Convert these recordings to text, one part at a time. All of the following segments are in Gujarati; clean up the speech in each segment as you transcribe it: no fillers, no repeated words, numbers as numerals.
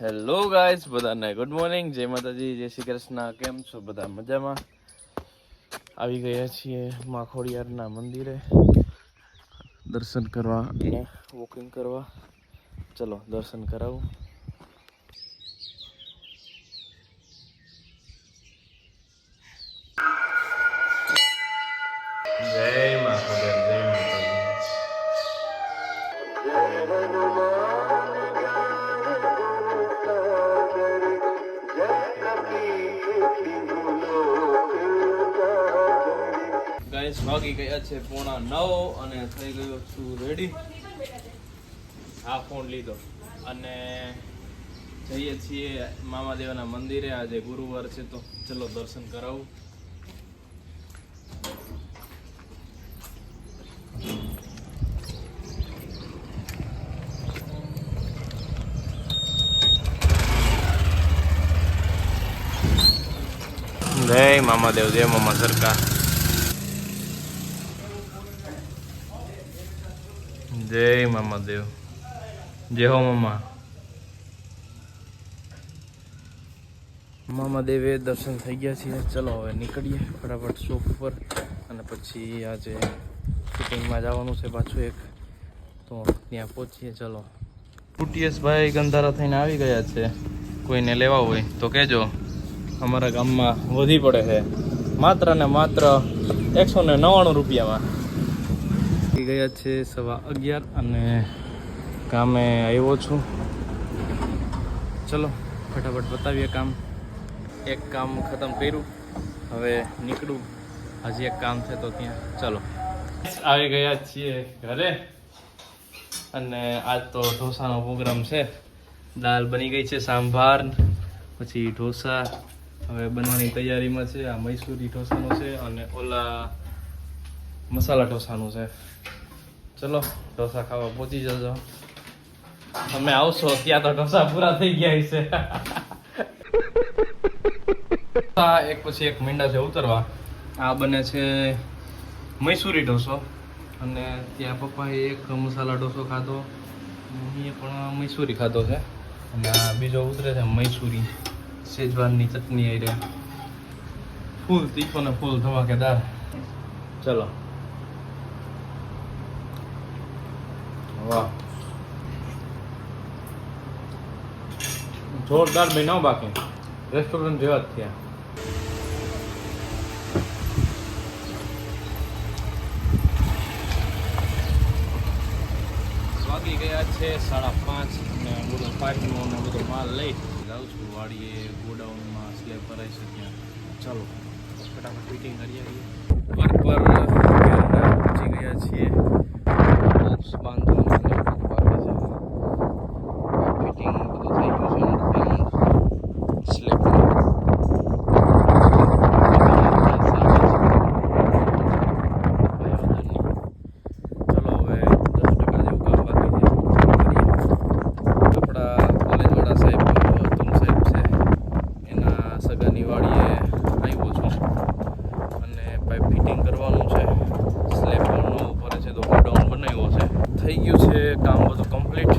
હેલો ગાઈસ, બધાને ગુડ મોર્નિંગ, જય માતાજી, જય શ્રી કૃષ્ણ. કેમ છો બધા? મજામાં? આવી ગયા છીએ માં ખોડિયારના મંદિરે દર્શન કરવા અને વોકિંગ કરવા. ચલો દર્શન કરાવું. જય માં ખોડિયાર, જય માતાજી. ગાઈસ વાગી ગયા છે 8:45 અને થઈ ગયો છું રેડી. આ ફોન લીધો અને જઈએ છીએ મામાદેવના મંદિરે. આજે ગુરુવાર છે તો ચલો દર્શન કરાવું. જય મામાદેવ, જય મામા સરકાર, જય મામાદેવ, જય હો મામા. મામાદેવે દર્શન થઈ ગયા છે. ચલો હવે નીકળીએ ફટાફટ શોપ ઉપર અને પછી આજે શૂટિંગમાં જવાનું છે પાછું એક, તો ત્યાં પહોંચીએ. ચલો ટુટીએસ ભાઈ ગંધારા થઈને આવી ગયા છે. કોઈને લેવા હોય તો કહેજો. અમારા ગામમાં વધી પડે છે માત્ર ને માત્ર 199 રૂપિયામાં. ગયા છે 11:15 અને કામે આવ્યો છું. ચલો ફટાફટ બતાવીએ કામ. એક કામ ખતમ કર્યું, હવે નીકળું. હજી એક કામ છે તો ત્યાં. ચલો આવી ગયા છીએ ઘરે અને આજ તો ઢોસાનો પ્રોગ્રામ છે. દાલ બની ગઈ છે, સાંભાર, પછી ઢોસા હવે બનવાની તૈયારીમાં છે. આ મૈસૂરી ઢોસાનું છે અને ઓલા મસાલા ઢોસાનું છે. ચલો ઢોસા ખાવા પહોંચી જજો. તમે આવશો ત્યાં તો ઢોસા પૂરા થઈ ગયા છે. એક પછી એક મીંડા છે ઉતરવા. આ બને છે મૈસૂરી ઢોસો અને ત્યાં પપ્પાએ એક મસાલા ઢોસો ખાધો, મમ્મીએ પણ મૈસૂરી ખાધો છે અને આ બીજો ઉતરે છે મૈસૂરી શેજવાનની ચટણી આવી રહે, ફૂલ તીખો ને ફૂલ ધમાકેદાર. ચલો વાહ, જોરદાર બનાવ. બાકી રેસ્ટોરન્ટ જેવા જ થયા. વાગી ગયા છે 5:30 અને બધો પાઇપનો ને બધો માલ લઈ જાઉં છું વાડીએ. ગોડાઉનમાં સ્લેબ ભરાય છે ત્યાં. ચાલો ફટાફટ ફિટિંગ કરી આવીએ. વર્ક પર પહોંચી ગયા છીએ. બોક્સ બાંધવાનું બાકી છે. ફિટિંગ બધું થઈ ગયું છે. સ્લેબ થઈ ગયું છે કામ બધું કમ્પ્લીટ.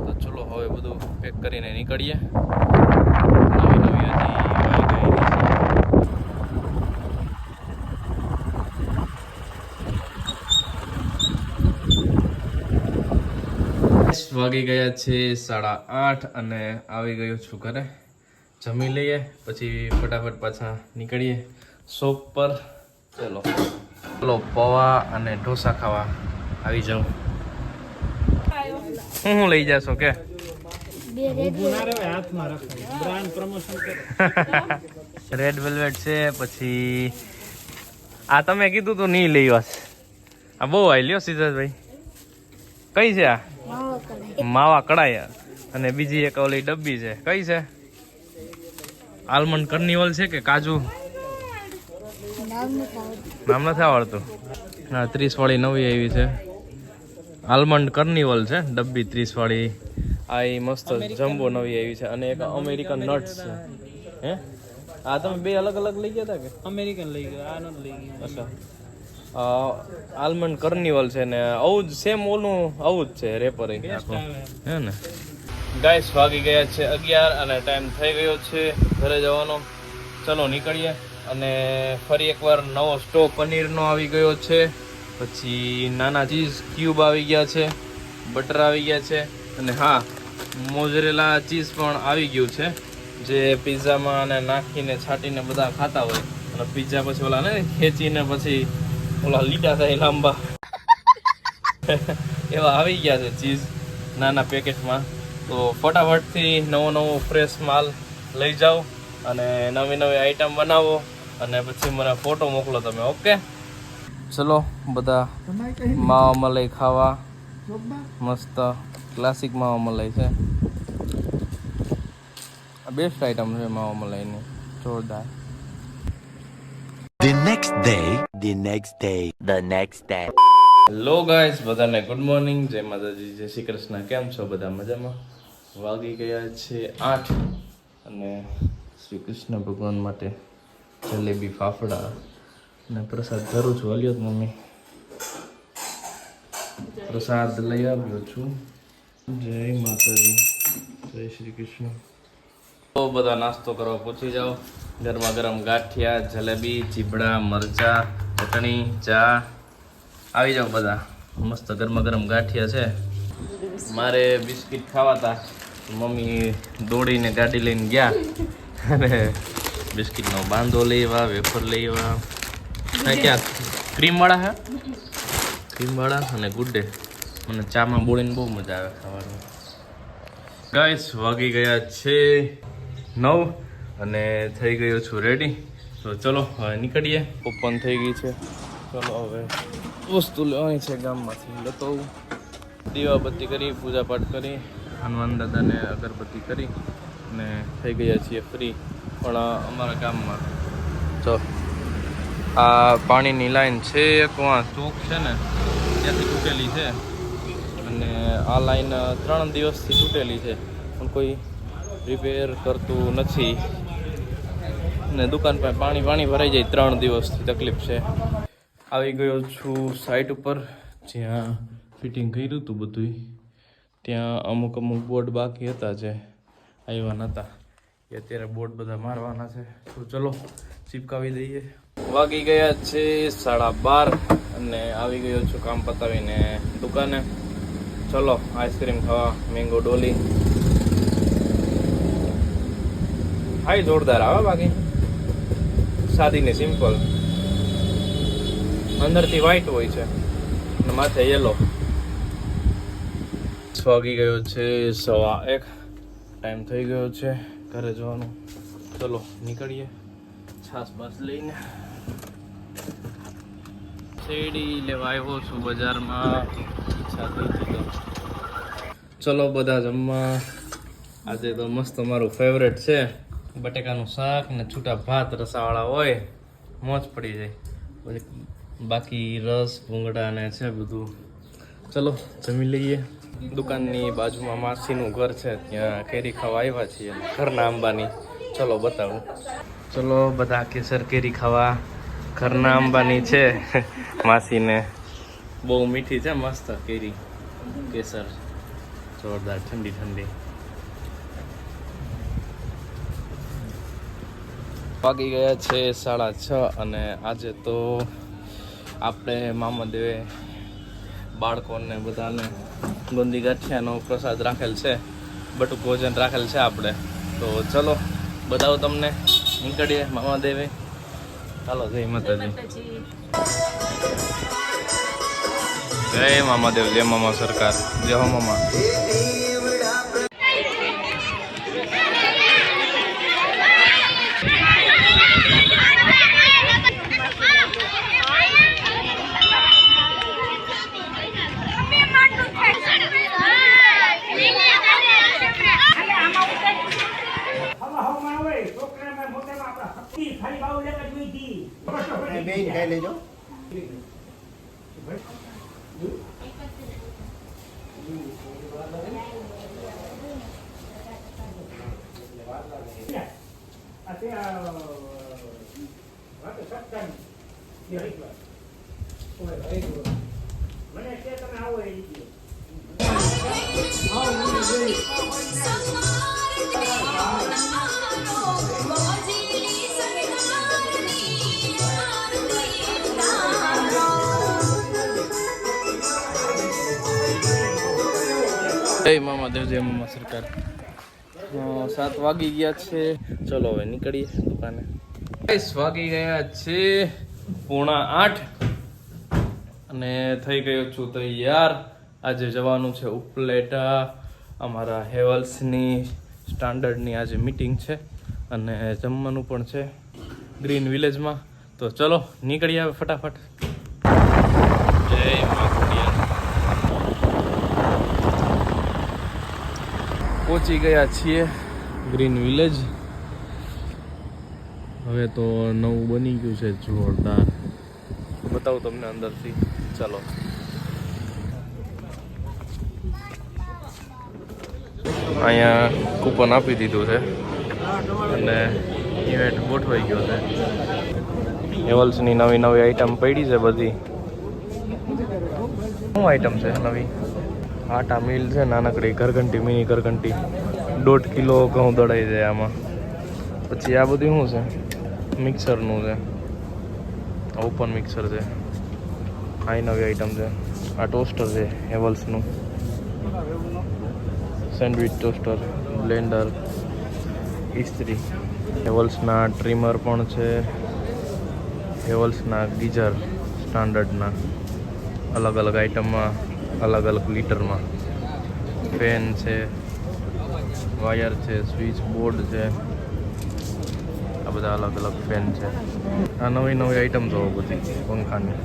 તો ચલો હવે બધું પેક કરીને નીકળીએ. નવી નવી હજી વાગી ગયા છે 8:30 અને આવી ગયો છું ઘરે. જમી લઈએ પછી ફટાફટ પાછા નીકળીએ શોપ પર. ચલો ચલો પૌવા અને ઢોસા ખાવા આવી જાઉં. હું લઈ જાશો કે રેડ વેલ્વેટ છે. પછી આ તમે કીધું તો નહીં લઈ વાસ. આ બહુ આઈ લ્યો સિદ્ધાર્થભાઈ. કઈ છે આ? માવા કડાઈ. અને બીજી એક ઓલી ડબ્બી છે. કઈ છે? આલમંડ કર્નિવલ છે કે કાજુ? નામ નથી આવડતું. હા 30 વાળી નવી આવી છે. આલમંડ કર્નિવલ છે ડબ્બી 30 વાળી. આ એ મસ્ત જમ્બો નવી આવી છે. અને એક અમેરિકન નટ્સ છે. હે આ તમે બે અલગ અલગ લઈ ગયા હતા કે? અમેરિકન લઈ ગયો, આ નથી લઈ ગયો. અચ્છા આલમંડ કર્નિવલ છે ને આવું જ સેમ ઓલું આવું જ છે રેપર હે ને. ગાઈસ વાગી ગયા છે 11 અને ટાઈમ થઈ ગયો છે ઘરે જવાનો. ચલો નીકળીએ. અને ફરી એકવાર નવો સ્ટોક પનીરનો આવી ગયો છે, પછી નાના ચીઝ ક્યુબ આવી ગયા છે, બટર આવી ગયા છે, અને હા મોઝરેલા ચીઝ પણ આવી ગયું છે, જે પિઝામાં અને નાખીને છાંટીને બધા ખાતા હોય. અને પિઝા પછી ઓલા ને ખેંચીને પછી ઓલા લીટા થાય લાંબા એવા આવી ગયા છે ચીઝ નાના પેકેટમાં. તો ફટાફટથી નવો ફ્રેશ માલ લઈ જાઓ અને નવી આઈટમ બનાવો અને પછી મને ફોટો મોકલો તમે. ઓકે ચલો બધા માવા મલાઈ ખાવા. મસ્ત ક્લાસિક માવા મલાઈ છે. આ બેસ્ટ આઈટમ છે માવા મલાઈની, જોરદાર. The next day. Hello guys, બધાને ગુડ મોર્નિંગ, જય માતાજી, જય શ્રી કૃષ્ણ. કેમ છો બધા? મજામાં? વાગી ગયા છે 8 અને શ્રી કૃષ્ણ ભગવાન માટે જલેબી ફાફડા અને પ્રસાદ ધરું છું. હલ્યો મમ્મી, પ્રસાદ લઈ આવ્યો છું. જય માતાજી, જય શ્રી કૃષ્ણ. તો બધા નાસ્તો કરવા પહોંચી જાઓ. ગરમા ગરમ ગાંઠિયા, જલેબી, ચીબડા, મરચા, ચટણી, ચા. આવી જાઓ બધા. મસ્ત ગરમા ગરમ ગાંઠિયા છે. મારે બિસ્કિટ ખાવા હતા, મમ્મી દોડીને ગાડી લઈને ગયા અને બિસ્કિટનો બાંધો લઈ આવ્યા, વેફર લઈ આવ્યા. ક્યાં ક્રીમવાળા હે? ક્રીમવાળા અને ગુડ ડે. મને ચામાં બોળીને બહુ મજા આવે ખાવાનું. ગાઈસ વાગી ગયા છે 9 અને થઈ ગયો છું રેડી. તો ચલો હવે નીકળીએ. ઓપન થઈ ગઈ છે. ચલો હવે વસ્તુ લેવાની છે, ગામમાંથી લેતો આવું. દીવાબત્તી કરી, પૂજા પાઠ કરી, હનુમાન દાદાને અગરબત્તી કરી અને થઈ ગયા છીએ ફ્રી. પણ અમારા ગામમાં તો આ પાણીની લાઈન છે, એક વાં ચોક છે ને ત્યાંથી તૂટેલી છે, અને આ લાઈન 3 દિવસથી તૂટેલી છે પણ કોઈ રિપેર કરતું નથી. ને દુકાન પર પાણી ભરાઈ જાય 3 દિવસથી તકલીફ છે. આવી ગયો છું સાઇટ ઉપર જ્યાં ફિટિંગ કર્યું હતું બધું. ત્યાં અમુક બોર્ડ બાકી હતા જે આવ્યા નહોતા, એ અત્યારે બોર્ડ બધા મારવાના છે. તો ચલો ચીપકાવી દઈએ. વાગી ગયા છે 12:30 અને આવી ગયો છું કામ પતાવીને દુકાને. ચલો આઈસ્ક્રીમ ખાવા, મેંગો ડોલી. હાઈ જોરદાર આવે, બાકી સાદી ને સિમ્પલ. અંદરથી વ્હાઈટ હોય છે અને માથે યલો. વાગી ગયો છે 1:15. ટાઈમ થઈ ગયો છે ઘરે જવાનું. ચલો નીકળીએ છાસ બાસ લઈને. શેરડી લેવા આવ્યો છું બજારમાં. ઈચ્છા થઈ હતી તો ચલો બધા જમવા. આજે તો મસ્ત મારું ફેવરેટ છે, બટેકાનું શાક ને છૂટા ભાત રસાવાળા હોય, મોજ પડી જાય. પછી બાકી રસ ભૂંગળા ને છે બધું. ચલો જમી લઈએ. દુકાનની બાજુમાં માસીનું ઘર છે, ત્યાં કેરી ખાવા આવ્યા છીએ, ઘરના આંબાની. ચલો બતાવું. ચલો બધા કેસર કેરી ખાવા. ઘરના આંબાની છે માસીને. બહુ મીઠી છે, મસ્ત કેરી કેસર, જોરદાર, ઠંડી ઠંડી. વાગી ગયા છે 6:30 અને આજે તો આપણે મામાદેવે બાળકોને બધાને ગુંદી ગાંઠિયાનો પ્રસાદ રાખેલ છે, બટુક ભોજન રાખેલ છે આપણે. તો ચલો બતાવું તમને. નીકળીએ મામાદેવે. ચાલો જય માતાજી. જય મામાદેવ, જય મામા સરકાર, જય હો મામા. ખાઈ લેજો. મને તમે આવો જય મામા દેવ, જય મામા સરકાર. 7 વાગી ગયા છે. ચલો હવે નીકળીએ દુકાને. 22 વાગી ગયા છે, 7:45 અને થઈ ગયો છું તૈયાર. આજે જવાનું છે ઉપલેટા. અમારા હેવલ્સની સ્ટાન્ડર્ડની આજે મીટિંગ છે અને જમવાનું પણ છે ગ્રીન વિલેજમાં. તો ચલો નીકળી આવે ફટાફટ. જય મા ખોડિયાર. પહોંચી ગયા છીએ ગ્રીન વિલેજ. હવે તો નવું બની ગયું છે જોરદાર. બતાવું તમને અંદરથી. ચાલો. અહીંયા કૂપન આપી દીધું છે અને ઇવેન્ટ ગોઠવાઈ ગયો છે. હેવલ્સની નવી નવી આઈટમ પડી છે બધી. શું આઈટમ છે નવી? આટા મિલ છે, નાનકડી ઘરઘંટી, મિની ઘરઘંટી. 1.5 કિલો ઘઉં દળાઈ જાય આમાં. પછી આ બધું શું છે? મિક્સરનું છે, ઓપન મિક્સર છે. આ નવી આઈટમ છે. આ ટોસ્ટર છે હેવલ્સનું, સેન્ડવિચ ટોસ્ટર, બ્લેન્ડર, ઇસ્ત્રી. હેવલ્સના ટ્રીમર પણ છે, હેવલ્સના ગીઝર સ્ટાન્ડર્ડના અલગ અલગ આઈટમમાં, અલગ અલગ લીટરમાં. ફેન છે, વાયર છે, સ્વિચ બોર્ડ છે. આ બધા અલગ અલગ ફેન છે. આ નવી નવી આઈટમ જોવો બધી પંખાની.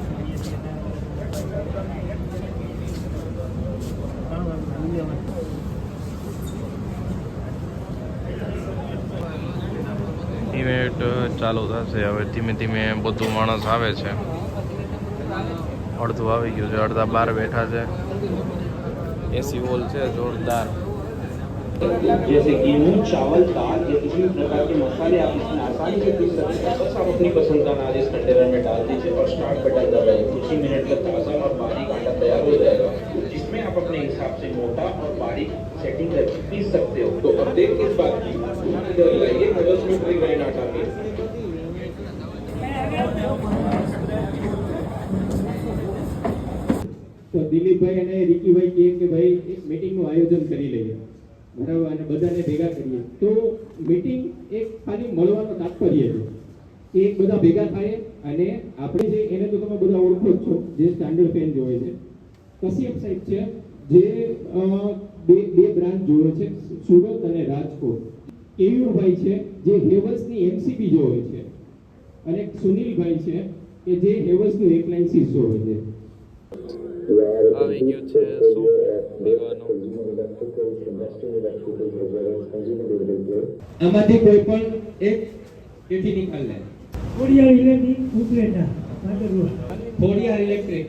ઇવેન્ટ ચાલુ થશે હવે ધીમે ધીમે. બધું માણસ આવે છે. અડધું આવી ગયું છે, અડધા બહાર બેઠા છે. એસી હોલ છે જોરદાર. जैसे गेहूं, चावल, दाल या किसी भी प्रकार के मसाले आप इसमें आसानी से पीस सकते हैं. बस आप अपनी पसंद का अनाज इस कंटेनर में डाल दीजिए और स्टार्ट बटन दबाइए. कुछ ही मिनट में ताज़ा और बारीक आटा तैयार हो जाएगा, जिसमें आप अपने हिसाब से मोटा और बारीक सेटिंग करके पीस सकते हो. तो अब देख किस बात की इधर लाइए हेवल्स न्यूट्री ग्राइंड आटा में. તો દિલીપભાઈ અને રિકીભાઈ કહે કે ભાઈ એક મીટિંગનું આયોજન કરી લઈએ, બરાબર, અને બધાને ભેગા કરીએ. તો મીટિંગ એક ખાલી મળવાનો તાત્પર્ય છે કે એક બધા ભેગા થાય અને આપણે જે એને તો તમે બધા ઓળખો જ છો, જે સ્ટાન્ડર્ડ ફેન જોવે છે. કશ્યપ સાહેબ છે જે બે બ્રાન્ચ જોવે છે, સુરત અને રાજકોટ. કેયુરભાઈ છે જે હેવલ્સની એમસીબી જોવે છે, અને સુનિલભાઈ છે કે જે હેવલ્સનું એપ્લાયન્સીસ જોવે છે. આવી ગયું છે સૂપ પીવાનું. આમાંથી કોઈ પણ એક કેથી નિકાલ લે. Khodiyar electric Upleta Khodiyar electric.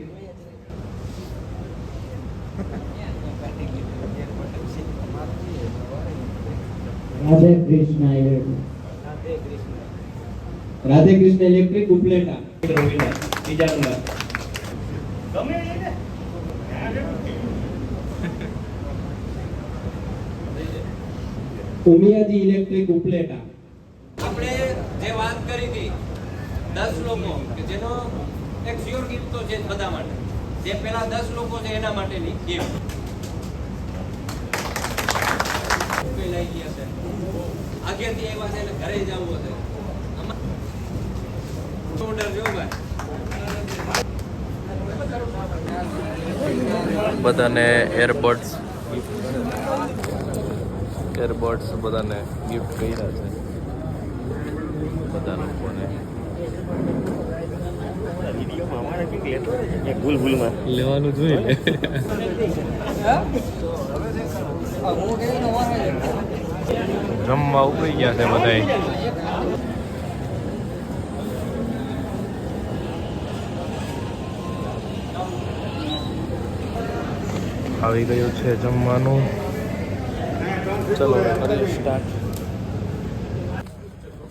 Radhe Krishna Radhe Krishna electric Upleta. બીજા નંબર ઉમિયાજી ઇલેક્ટ્રિક ઉપલેટા. આપણે જે વાત કરી હતી 10 લોકો કે જેનો એક શ્યોર ગિફ્ટ તો છે બધા માટે. જે પેલા 10 લોકો છે એના માટેની ગિફ્ટ લઈ ગયા છે. આગળથી આવ્યા છે એટલે ઘરે જવું હશે. ઓર્ડર જો ભાઈ બધાને એરબડ્સ બધાને ગિફ્ટ કર્યા છે બધા લોકોને. લેવાનું જોઈએ. જમવા ઉભરી ગયા છે બધા. આવી ગયું છે જમવાનું. ચલો કરીએ સ્ટાર્ટ.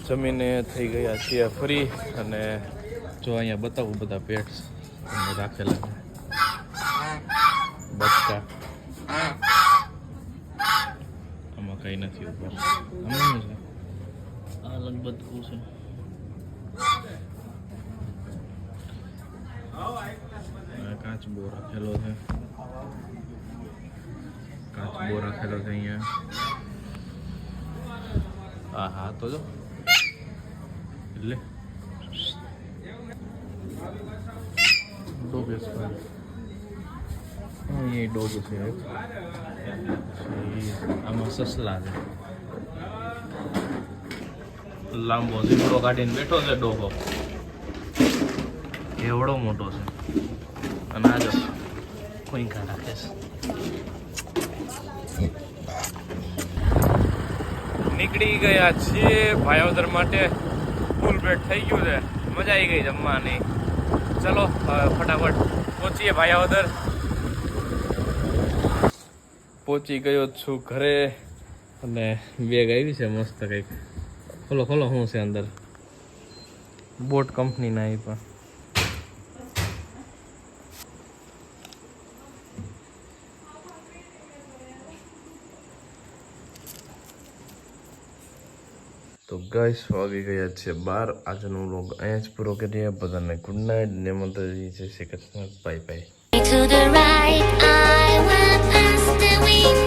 જમીને થઈ ગયા છીએ ફ્રી અને જો અહીંયા બતાવું બધા પેટ્સ રાખેલા છે. બચ્ચા કઈ નથી ઉપર આમાં શું છે આ લગભગ છે આ કાચબો રાખેલો છે કાચબો રાખેલો છે અહીંયા હા હા તો જો એટલે ડોગ એ ડોગ છે આમાં સસલા છે લાંબો ઝીંગડો કાઢીને બેઠો છે ડોગો એવડો મોટો છે અને આ જો કોઈકા રાખે છે નીકળી ગયા છીએ ભાયોદર માટે ફૂલ પેટ થઈ ગયું છે મજા આવી ગઈ જમવાની ચલો હવે ફટાફટ પહોંચીએ ભાયોદર પહોંચી ગયો છું ઘરે અને બેગ આવી છે મસ્ત કંઈક ખોલો ખોલો શું છે અંદર બોટ કંપનીના એ પણ તો ગાઈસ આવી ગયા છે બાર આજનો વ્લોગ અહીંયા જ પૂરો કરીએ બધાને ગુડ નાઇટ ને માતાજી જય Shri Krishna bye bye To the right, I went past the window.